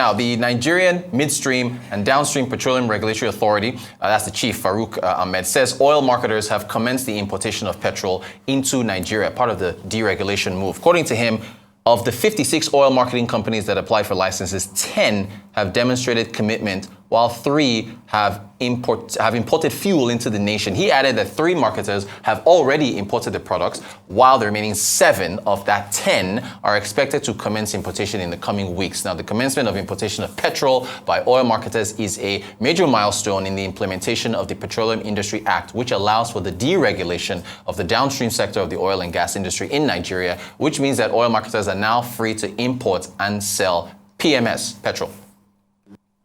Now, the Nigerian Midstream and Downstream Petroleum Regulatory Authority, that's the chief, Farouk Ahmed, says oil marketers have commenced the importation of petrol into Nigeria, part of the deregulation move. According to him, of the 56 oil marketing companies that applied for licenses, 10 have demonstrated commitment, while 3 have imported fuel into the nation. He added that 3 marketers have already imported the products, while the remaining 7 of that 10 are expected to commence importation in the coming weeks. Now, the commencement of importation of petrol by oil marketers is a major milestone in the implementation of the Petroleum Industry Act, which allows for the deregulation of the downstream sector of the oil and gas industry in Nigeria, which means that oil marketers are now free to import and sell PMS, petrol.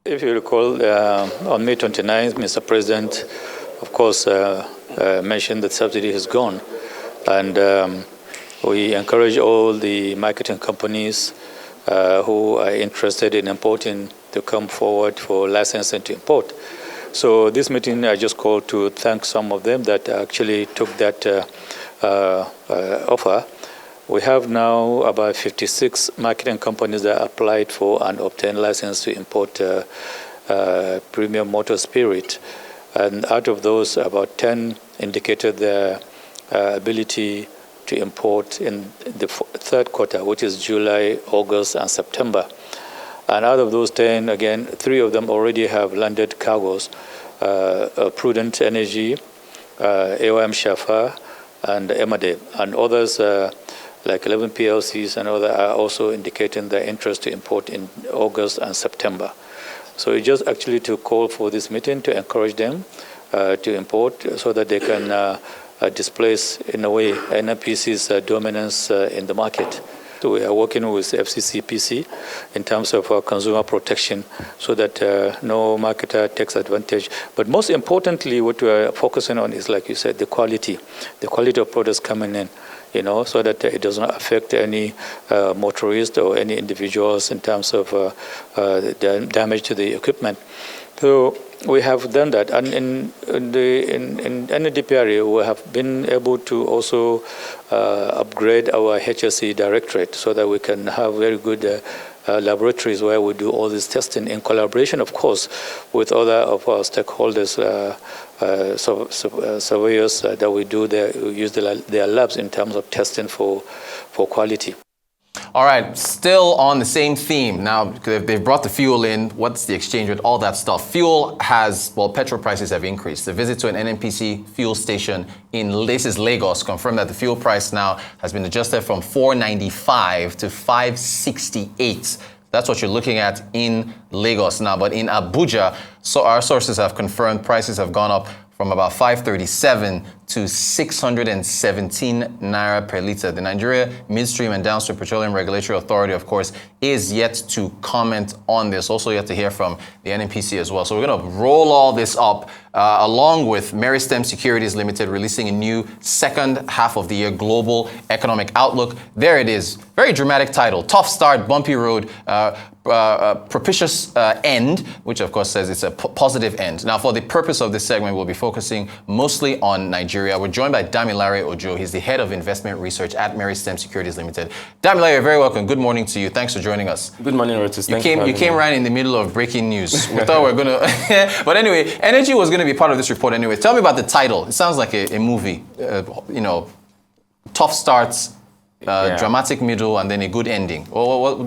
If you recall, on May 29th, Mr. President, of course, mentioned that subsidy has gone. And we encourage all the marketing companies who are interested in importing to come forward for licensing to import. So this meeting, I just called to thank some of them that actually took that offer. We have now about 56 marketing companies that applied for and obtained license to import premium motor spirit. And out of those, about 10 indicated their ability to import in the third quarter, which is July, August, and September. And out of those 10, again, 3 of them already have landed cargoes, Prudent Energy, AOM Shafa, and Emade, and others like 11 PLCs and others are also indicating their interest to import in August and September. So it's just actually to call for this meeting to encourage them to import so that they can displace, in a way, NNPC's dominance in the market. So we are working with FCCPC in terms of consumer protection so that no marketer takes advantage. But most importantly, what we are focusing on is, like you said, the quality of products coming in, so that it does not affect any motorist or any individuals in terms of the damage to the equipment. So we have done that, and in NDP area, we have been able to also upgrade our HSE directorate so that we can have very good laboratories where we do all this testing in collaboration, of course, with other of our stakeholders, surveyors that we do use their labs in terms of testing for quality. All right, still on the same theme. Now, they've brought the fuel in. What's the exchange with all that stuff? Fuel petrol prices have increased. The visit to an NNPC fuel station in Lagos confirmed that the fuel price now has been adjusted from $4.95 to $5.68. That's what you're looking at in Lagos now. But in Abuja, so our sources have confirmed prices have gone up from about 537 to 617 naira per liter. The Nigeria Midstream and Downstream Petroleum Regulatory Authority, of course, is yet to comment on this. Also yet to hear from the NNPC as well. So we're going to roll all this up along with Meristem Securities Ltd. Releasing a new second half of the year global economic outlook. There it is. Very dramatic title. Tough start, bumpy road, propitious end, which of course says it's a positive end. Now, for the purpose of this segment, we'll be focusing mostly on Nigeria. We're joined by Damilare Ojo. He's the head of investment research at Meristem Securities Ltd. Damilare, you're very welcome. Good morning to you. Thanks for joining us. Good morning, Rotus. You came right in the middle of breaking news. We thought we were going to... But anyway, energy was going to be part of this report anyway. Tell me about the title. It sounds like a movie. Tough starts, dramatic middle, and then a good ending.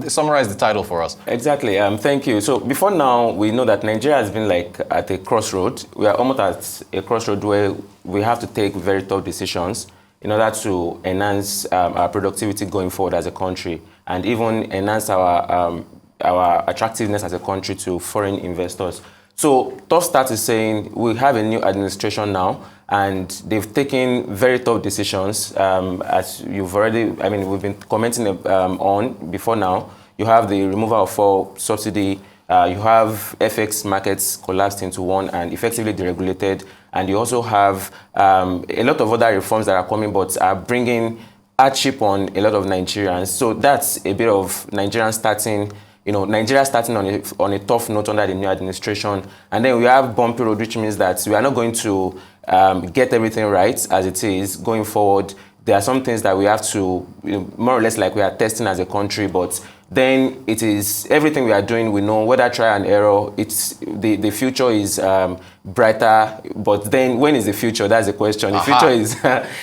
Summarize the title for us. Exactly. Thank you. So before now, we know that Nigeria has been at a crossroad. We are almost at a crossroad where we have to take very tough decisions in order to enhance our productivity going forward as a country, and even enhance our attractiveness as a country to foreign investors. So Tough Start is saying we have a new administration now, and they've taken very tough decisions, as you've already, we've been commenting on before now. You have the removal of fuel subsidy, you have FX markets collapsed into one and effectively deregulated, and you also have a lot of other reforms that are coming but are bringing hardship on a lot of Nigerians. So that's a bit of Nigeria starting on a tough note under the new administration. And then we have bumpy road, which means that we are not going to get everything right as it is going forward. There are some things that we have to, more or less like we are testing as a country, but then it is everything we are doing, we know whether try and error, it's the future is brighter. But then when is the future? That's the question. The future is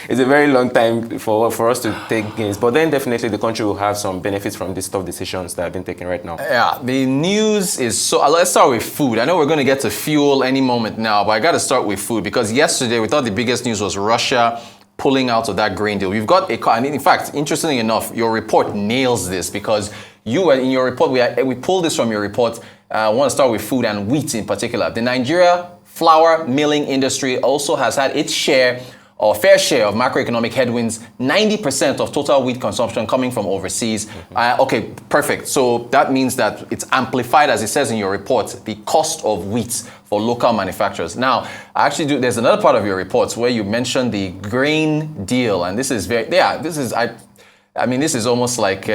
is a very long time for us to take gains. But then definitely the country will have some benefits from these tough decisions that have been taken right now. Yeah, the news is so. Let's start with food. I know we're going to get to fuel any moment now, but I got to start with food because yesterday we thought the biggest news was Russia pulling out of that grain deal. We've got and in fact, interestingly enough, your report nails this because you were in your report. We pulled this from your report. I want to start with food and wheat in particular. The Nigeria flour milling industry also has had its share or fair share of macroeconomic headwinds, 90% of total wheat consumption coming from overseas. Okay, perfect. So that means that it's amplified, as it says in your report, the cost of wheat for local manufacturers. Now, there's another part of your reports where you mentioned the grain deal, and this is this is almost like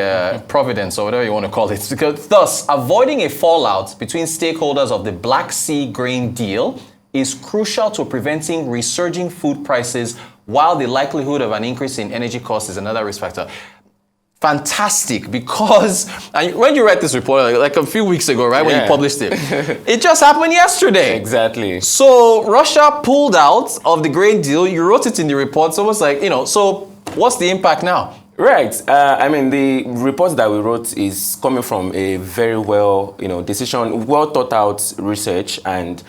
providence or whatever you want to call it. Because, thus, avoiding a fallout between stakeholders of the Black Sea grain deal is crucial to preventing resurging food prices, while the likelihood of an increase in energy costs is another risk factor. Fantastic, because when you read this report, like a few weeks ago, right, when you published it, it just happened yesterday. Exactly. So Russia pulled out of the grain deal. You wrote it in the report, so it's like, so what's the impact now? Right. The report that we wrote is coming from a very well thought out research, and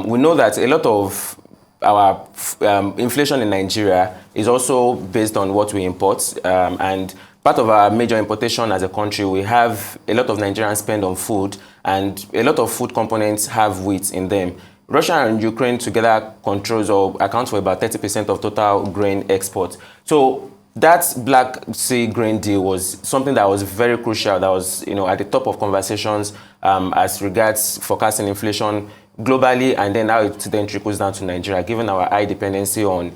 we know that a lot of our inflation in Nigeria is also based on what we import, and part of our major importation as a country, we have a lot of Nigerians spend on food, and a lot of food components have wheat in them. Russia and Ukraine together controls or accounts for about 30% of total grain exports. So that Black Sea grain deal was something that was very crucial, that was at the top of conversations as regards forecasting inflation globally, and then how it then trickles down to Nigeria, given our high dependency on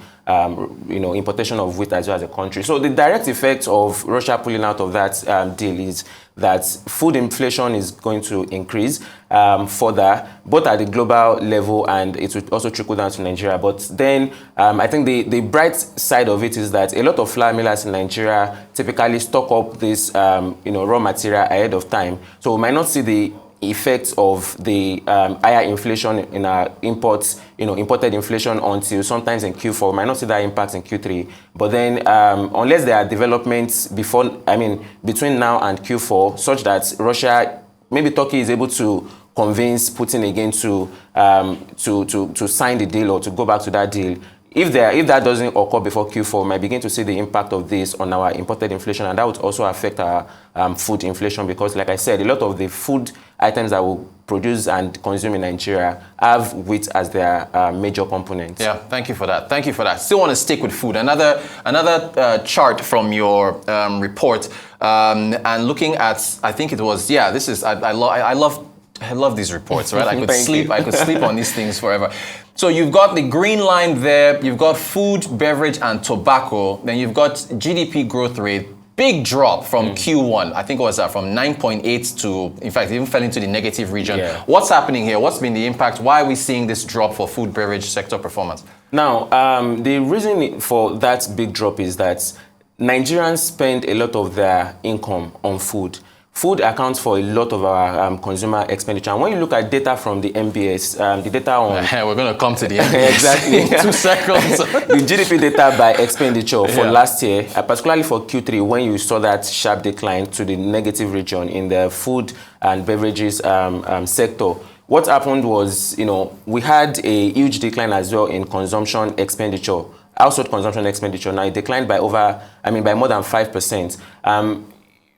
importation of wheat as well as a country. So the direct effect of Russia pulling out of that deal is that food inflation is going to increase further, both at the global level, and it will also trickle down to Nigeria. But then I think the bright side of it is that a lot of flour millers in Nigeria typically stock up this raw material ahead of time. So we might not see the effects of the higher inflation in our imports, imported inflation until sometimes in Q4. We might not see that impact in Q3. But then unless there are developments between now and Q4, such that Russia, maybe Turkey is able to convince Putin again to sign the deal or to go back to that deal. If that doesn't occur before Q4, we might begin to see the impact of this on our imported inflation, and that would also affect our food inflation, because, like I said, a lot of the food items that we produce and consume in Nigeria have wheat as their major component. Yeah, thank you for that. Still want to stick with food. Another chart from your report, and looking at, I think it was, this is, I love these reports, right? I could sleep on these things forever. So you've got the green line there, you've got food, beverage, and tobacco. Then you've got GDP growth rate, big drop from Q1. I think it was from 9.8 to, in fact, it even fell into the negative region. Yeah. What's happening here? What's been the impact? Why are we seeing this drop for food, beverage sector performance? Now, the reason for that big drop is that Nigerians spend a lot of their income on food. Food accounts for a lot of our consumer expenditure. And when you look at data from the MBS, the data on... We're going to come to the MBS exactly. in 2 seconds. The GDP data by expenditure for last year, particularly for Q3, when you saw that sharp decline to the negative region in the food and beverages sector, what happened was, we had a huge decline as well in consumption expenditure, household consumption expenditure. Now, it declined by more than 5%.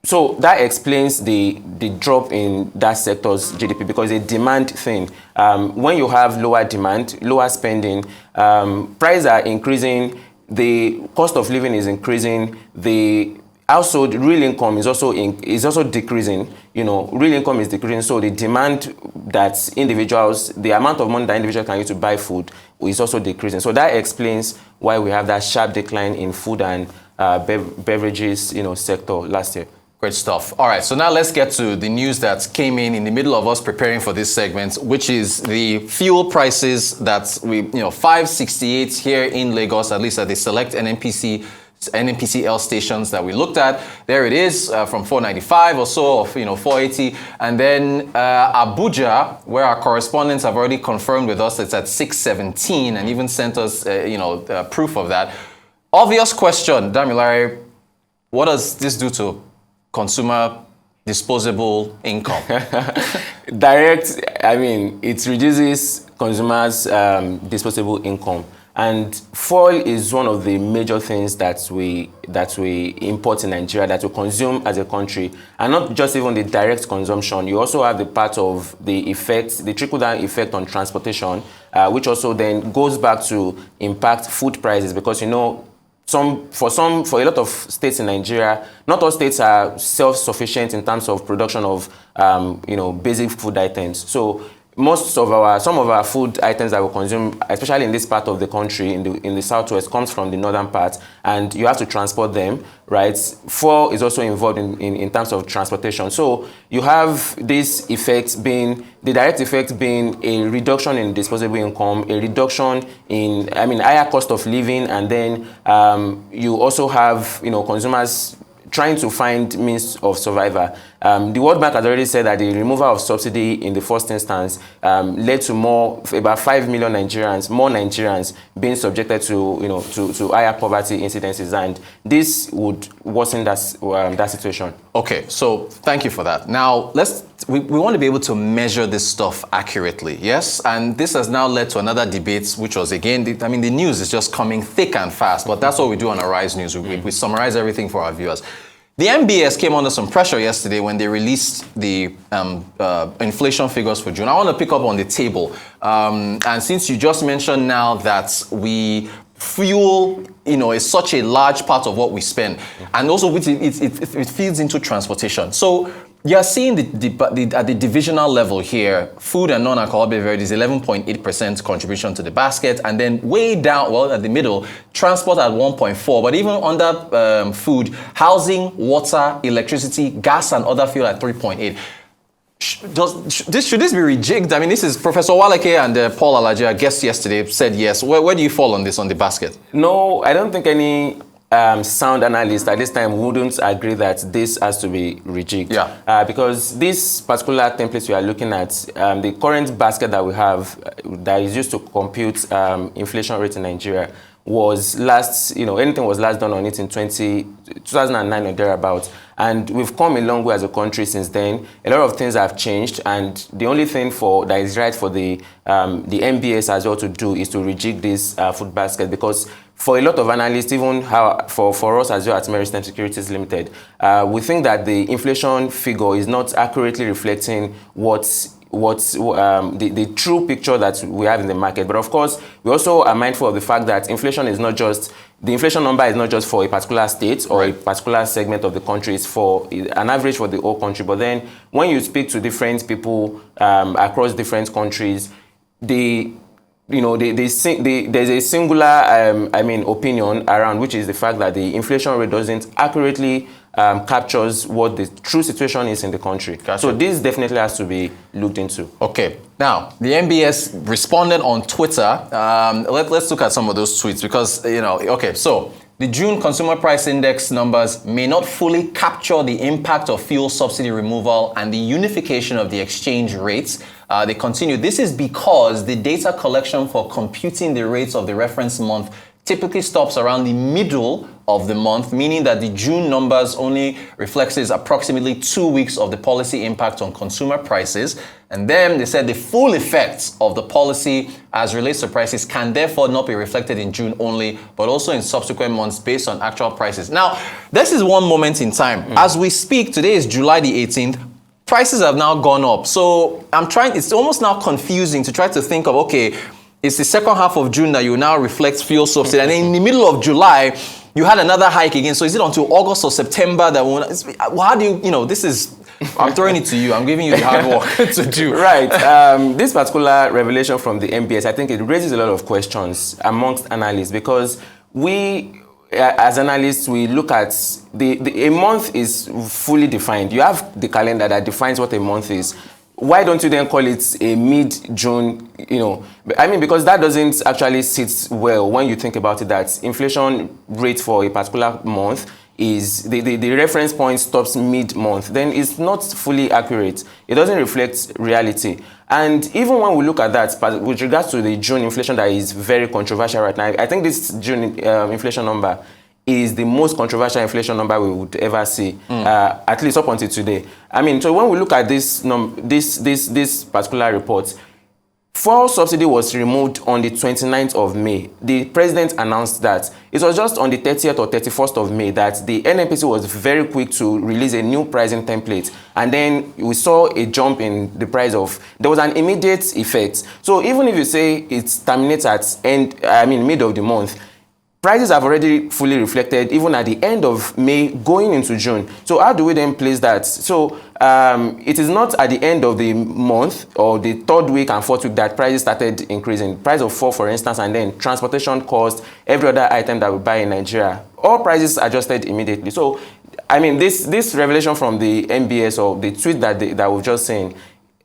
So that explains the drop in that sector's GDP, because it's a demand thing. When you have lower demand, lower spending, prices are increasing, the cost of living is increasing, the household real income is also decreasing. Real income is decreasing, so the demand that individuals, the amount of money that individuals can use to buy food is also decreasing. So that explains why we have that sharp decline in food and beverages, sector last year. Great stuff. All right, so now let's get to the news that came in the middle of us preparing for this segment, which is the fuel prices that we, 568 here in Lagos, at least at the select NNPC NNPCL stations that we looked at. There it is, from 495 or so, of 480, and then Abuja, where our correspondents have already confirmed with us it's at 617, and even sent us proof of that. Obvious question, Damilare, what does this do to consumer disposable income? Direct, I mean, it reduces consumers' disposable income. And fuel is one of the major things that we import in Nigeria, that we consume as a country. And not just even the direct consumption, you also have the part of the effect, the trickle-down effect on transportation, which also then goes back to impact food prices, because for a lot of states in Nigeria, not all states are self-sufficient in terms of production of basic food items. So some of our food items that we consume, especially in this part of the country, in the southwest, comes from the northern part, and you have to transport them, right? Fuel is also involved in terms of transportation. So you have this effect being, the direct effect being a reduction in disposable income, a reduction in, higher cost of living, and then you also have, consumers trying to find means of survival. The World Bank has already said that the removal of subsidy in the first instance led to about 5 million more Nigerians being subjected to higher poverty incidences, and this would worsen that situation. Okay, so thank you for that. Now, we want to be able to measure this stuff accurately, yes? And this has now led to another debate, which was, again, the news is just coming thick and fast, but that's what we do on Arise News. We summarize everything for our viewers. The MBS came under some pressure yesterday when they released the inflation figures for June. I want to pick up on the table. And since you just mentioned now that fuel, is such a large part of what we spend, and also it feeds into transportation. So you're seeing at the divisional level here, food and non-alcoholic beverages, 11.8% contribution to the basket, and then way down, at the middle, transport at 1.4%, but even under food, housing, water, electricity, gas, and other fuel at 3.8%. Should this be rejigged? This is Professor Waleke and Paul Alaji, our guest yesterday, said yes. Where do you fall on this, on the basket? No, I don't think any sound analyst at this time wouldn't agree that this has to be rejigged. Yeah. Because this particular template we are looking at, the current basket that we have that is used to compute inflation rate in Nigeria was anything was last done on it in 2009 or thereabouts. And we've come a long way as a country since then. A lot of things have changed, and the only thing that is right for the MBS as well to do is to rejig this food basket, because for a lot of analysts, even for us as well at Meristem Securities Ltd, we think that the inflation figure is not accurately reflecting what's the true picture that we have in the market. But of course, we also are mindful of the fact that the inflation number is not just for a particular state or a particular segment of the country. It's for an average for the whole country. But then when you speak to different people across different countries, there's a singular opinion around, which is the fact that the inflation rate doesn't accurately captures what the true situation is in the country. Gotcha. So this definitely has to be looked into. Okay, now the MBS responded on Twitter. Let's look at some of those tweets, because okay, so the June Consumer Price Index numbers may not fully capture the impact of fuel subsidy removal and the unification of the exchange rates. They continue. This is because the data collection for computing the rates of the reference month typically stops around the middle of the month, meaning that the June numbers only reflects approximately 2 weeks of the policy impact on consumer prices. And then they said the full effects of the policy as relates to prices can therefore not be reflected in June only, but also in subsequent months based on actual prices. Now, this is one moment in time. As we speak, today is July the 18th. Prices have now gone up. So it's almost now confusing to try to think of, okay, it's the second half of June that you now reflect fuel subsidy. And then in the middle of July, you had another hike again. So is it until August or September that how do you, this is, I'm throwing it to you. I'm giving you the hard work to do. Right. This particular revelation from the MBS, I think it raises a lot of questions amongst analysts, because we, as analysts, we look at a month is fully defined. You have the calendar that defines what a month is. why don't you then call it a mid-June, I mean, because that doesn't actually sit well when you think about it, that inflation rate for a particular month is, the reference point stops mid-month, then it's not fully accurate. It doesn't reflect reality. And even when we look at that, but with regards to the June inflation that is very controversial right now, I think this June inflation number is the most controversial inflation number we would ever see, at least up until today. I mean, so when we look at this particular report, fuel subsidy was removed on the 29th of May. The president announced that. It was just on the 30th or 31st of May that the NNPC was very quick to release a new pricing template. And then we saw a jump in the price of, there was an immediate effect. So even if you say it terminates at mid of the month, prices have already fully reflected even at the end of May going into June. So how do we then place that? So it is not at the end of the month or the third week and fourth week that prices started increasing. Price of fuel, for instance, and then transportation cost, every other item that we buy in Nigeria, all prices adjusted immediately. So, I mean, this revelation from the MBS or the tweet that we've just seen,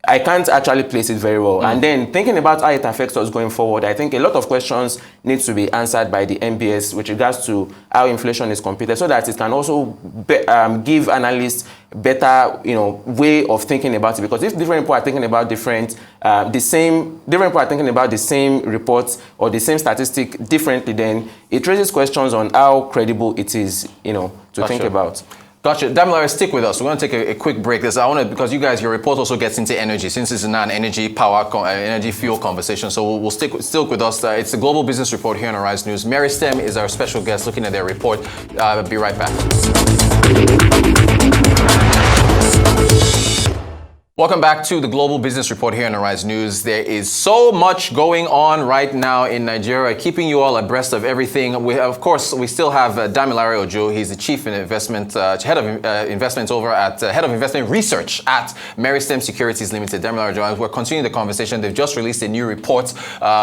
I can't actually place it very well. And then thinking about how it affects us going forward, I think a lot of questions need to be answered by the MBS with regards to how inflation is computed, so that it can also give analysts better, way of thinking about it. Because if different people are thinking about different people are thinking about the same reports or the same statistic differently, then it raises questions on how credible it is, to think about. Gotcha. Damilare, stick with us. We're going to take a quick break. Because you guys, your report also gets into energy, since this is now an energy fuel conversation. So we'll stick with us. It's the Global Business Report here on Arise News. Meristem is our special guest looking at their report. Be right back. Welcome back to the Global Business Report here on Arise News. There is so much going on right now in Nigeria, keeping you all abreast of everything. We still have Damilare Ojo. He's the Chief Head of Investment Research at Meristem Securities Ltd. Damilare Ojo, we're continuing the conversation. They've just released a new report,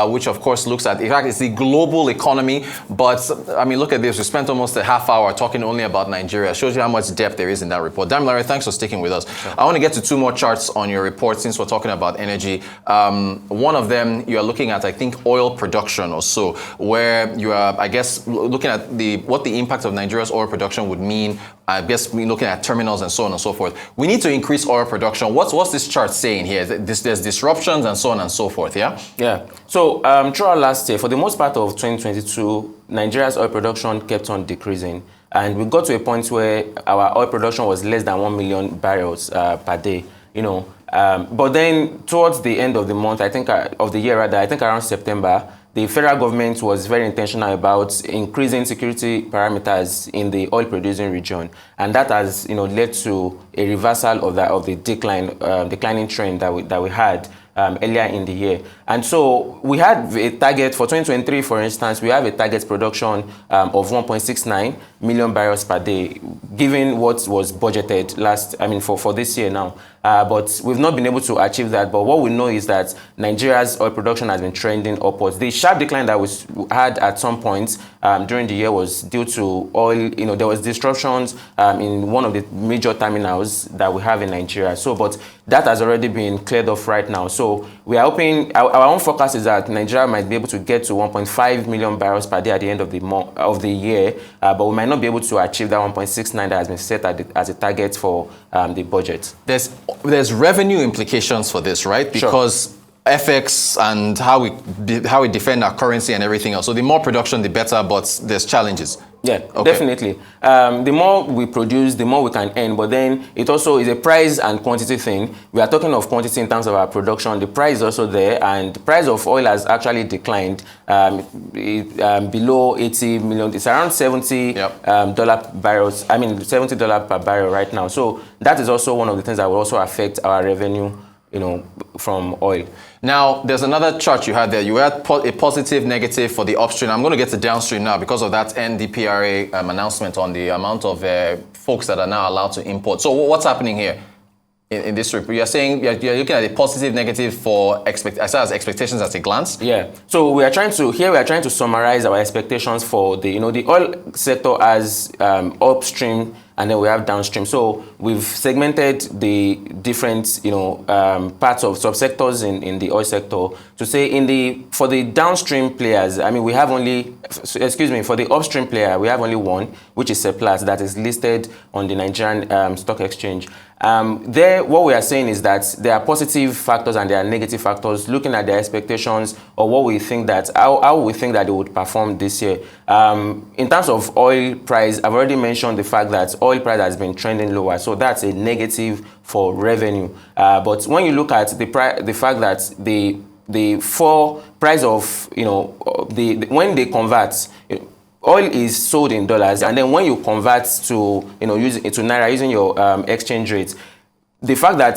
which of course looks at, in fact, it's the global economy. But I mean, look at this. We spent almost a half hour talking only about Nigeria. It shows you how much depth there is in that report. Damilare, thanks for sticking with us. Sure. I want to get to two more charts on your report, since we're talking about energy. One of them, you are looking at, I think, oil production or so, where you are, I guess, looking at what the impact of Nigeria's oil production would mean. I guess we're looking at terminals and so on and so forth. We need to increase oil production. What's this chart saying here? There's disruptions and so on and so forth, yeah? Yeah. So throughout last year, for the most part of 2022, Nigeria's oil production kept on decreasing. And we got to a point where our oil production was less than 1 million barrels per day. But then towards the end of the month, I think around September, the federal government was very intentional about increasing security parameters in the oil producing region, and that has led to a reversal of the declining trend that we had earlier in the year. And so we had a target for 2023, for instance. We have a target production of 1.69 million barrels per day, given what was budgeted for this year now. But we've not been able to achieve that. But what we know is that Nigeria's oil production has been trending upwards. The sharp decline that we had at some point during the year was due to oil. There was disruptions in one of the major terminals that we have in Nigeria. But that has already been cleared off right now. So we are hoping, our own forecast is that Nigeria might be able to get to 1.5 million barrels per day at the end of the year, but we might not be able to achieve that 1.69 that has been set as a target for the budget. There's revenue implications for this, right? Because sure. FX and how we defend our currency and everything else. So the more production, the better, but there's challenges. Yeah, okay. Definitely. The more we produce, the more we can earn. But then it also is a price and quantity thing. We are talking of quantity in terms of our production. The price is also there, and the price of oil has actually declined below 80 million. It's around $70 $70 per barrel right now. So that is also one of the things that will also affect our revenue, from oil. Now, there's another chart you had there. You had a positive, negative for the upstream. I'm going to get to downstream now because of that NDPRA announcement on the amount of folks that are now allowed to import. So what's happening here in this report? You're saying you're looking at a positive, negative for as expectations at a glance? Yeah. So we are trying to summarize our expectations for the oil sector as upstream and then we have downstream. So we've segmented the different, parts of subsectors in the oil sector to say for the downstream players, I mean, we have only, for the upstream player, we have only one, which is Seplat, that is listed on the Nigerian Stock Exchange. What we are saying is that there are positive factors and there are negative factors, looking at their expectations or what we think that, how we think that they would perform this year. In terms of oil price, I've already mentioned the fact that oil price has been trending lower, so that's a negative for revenue. But when you look at the fact that the full price of, when they convert, oil is sold in dollars, and then when you convert to, to Naira using your exchange rate, the fact that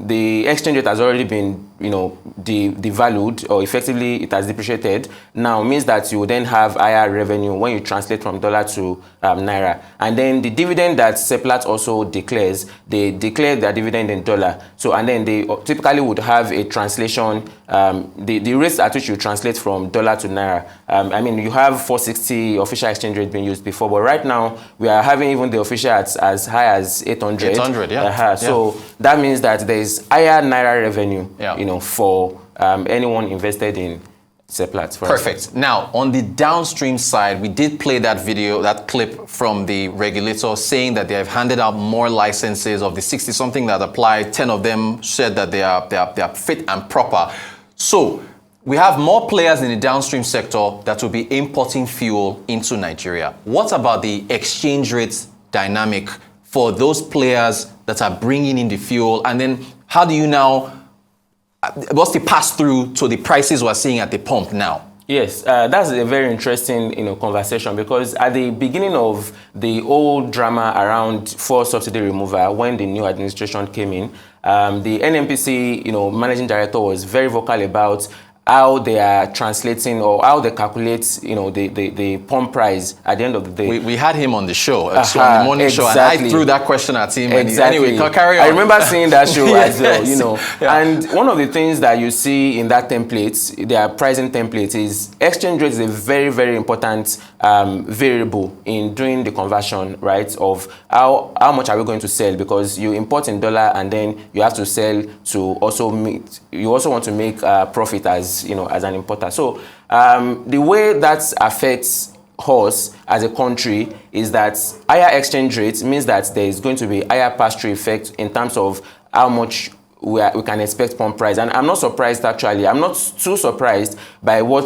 the exchange rate has already been, devalued, or effectively it has depreciated, now means that you will then have higher revenue when you translate from dollar to Naira. And then the dividend that Seplat also declares, they declare their dividend in dollar. So, and then they typically would have a translation, the rates at which you translate from dollar to Naira. I mean, you have 460 official exchange rate being used before, but right now we are having even the official at as high as 800. 800, yeah. So that means that there is higher Naira revenue, for anyone invested in Seplat. Perfect. Now, on the downstream side, we did play that video, that clip from the regulator saying that they have handed out more licenses. Of the 60-something that applied, 10 of them said that they are fit and proper. So we have more players in the downstream sector that will be importing fuel into Nigeria. What about the exchange rate dynamic for those players that are bringing in the fuel? And then how do you now, what's the pass-through to the prices we're seeing at the pump now? Yes, that's a very interesting, conversation, because at the beginning of the whole drama around fuel subsidy removal, when the new administration came in, the NNPC, managing director was very vocal about how they are translating or how they calculate, the pump price at the end of the day. We had him on the show, on the morning show, and I threw that question at him. Exactly. Anyway, carry on. I remember seeing that show yes. as well, Yeah. And one of the things that you see in that template, their pricing template, is exchange rate is a very, very important variable in doing the conversion, right, of how much are we going to sell, because you import in dollar and then you have to sell to also make, you also want to make profit as an importer. So the way that affects us as a country is that higher exchange rates means that there is going to be higher pass-through effect in terms of how much we can expect pump price. And I'm not surprised, actually. I'm not too surprised by what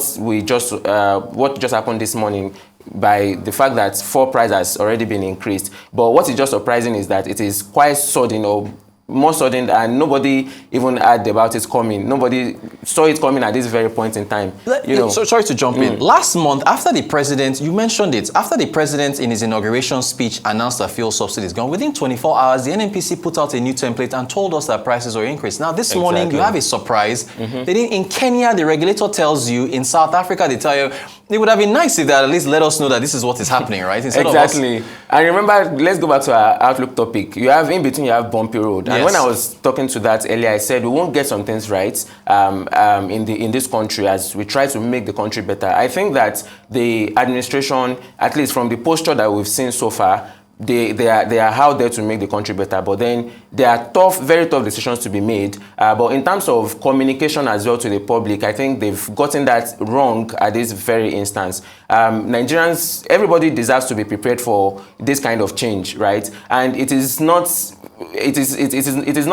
just happened this morning, by the fact that fuel price has already been increased. But what is just surprising is that it is quite sudden, or more sudden, and nobody even heard about it coming. Nobody saw it coming at this very point in time. So sorry to jump in. Last month, after the president, you mentioned it, after the president in his inauguration speech announced that fuel subsidy is gone, within 24 hours, the NNPC put out a new template and told us that prices were increased. Now, this morning, you have a surprise. In Kenya, the regulator tells you. In South Africa, they tell you. It would have been nice if they at least let us know that this is what is happening, right? Instead exactly. And remember, let's go back to our outlook topic. You have in between, you have bumpy road. And when I was talking to that earlier, I said we won't get some things right in this country as we try to make the country better. I think that the administration, at least from the posture that we've seen so far, they are out there to make the country better, but then there are very tough decisions to be made. But in terms of communication as well to the public, I think they've gotten that wrong at this very instance. Nigerians, everybody deserves to be prepared for this kind of change, right? And it is not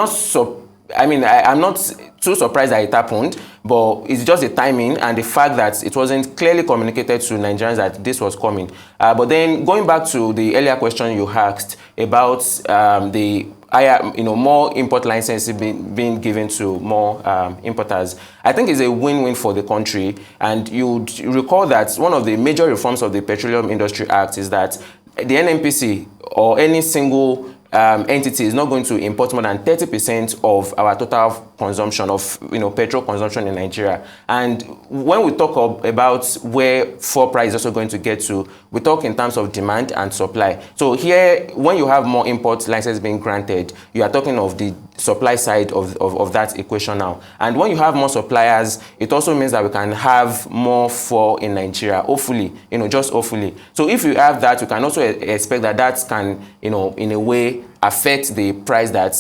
so. I mean, I'm not too surprised that it happened, but it's just the timing and the fact that it wasn't clearly communicated to Nigerians that this was coming. But then going back to the earlier question you asked about the higher, more import licenses being given to more importers, I think it's a win-win for the country. And you recall that one of the major reforms of the Petroleum Industry Act is that the NNPC or any single entity is not going to import more than 30% of our total consumption of petrol consumption in Nigeria. And when we talk about where fuel price is also going to get to, we talk in terms of demand and supply. So here, when you have more import licenses being granted, you are talking of the supply side of that equation now. And when you have more suppliers, it also means that we can have more fuel in Nigeria, hopefully, just hopefully. So if you have that, you can also expect that can, in a way, affect the price that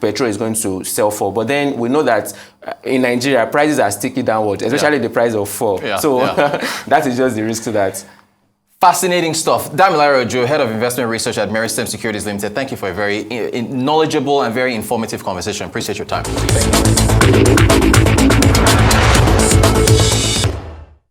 petrol is going to sell for. But then we know that in Nigeria, prices are sticky downward, especially the price of fuel. Yeah, so that is just the risk to that. Fascinating stuff. Damilare Ojo, Head of Investment Research at Meristem Securities Ltd. Thank you for a very knowledgeable and very informative conversation. Appreciate your time. Thank you.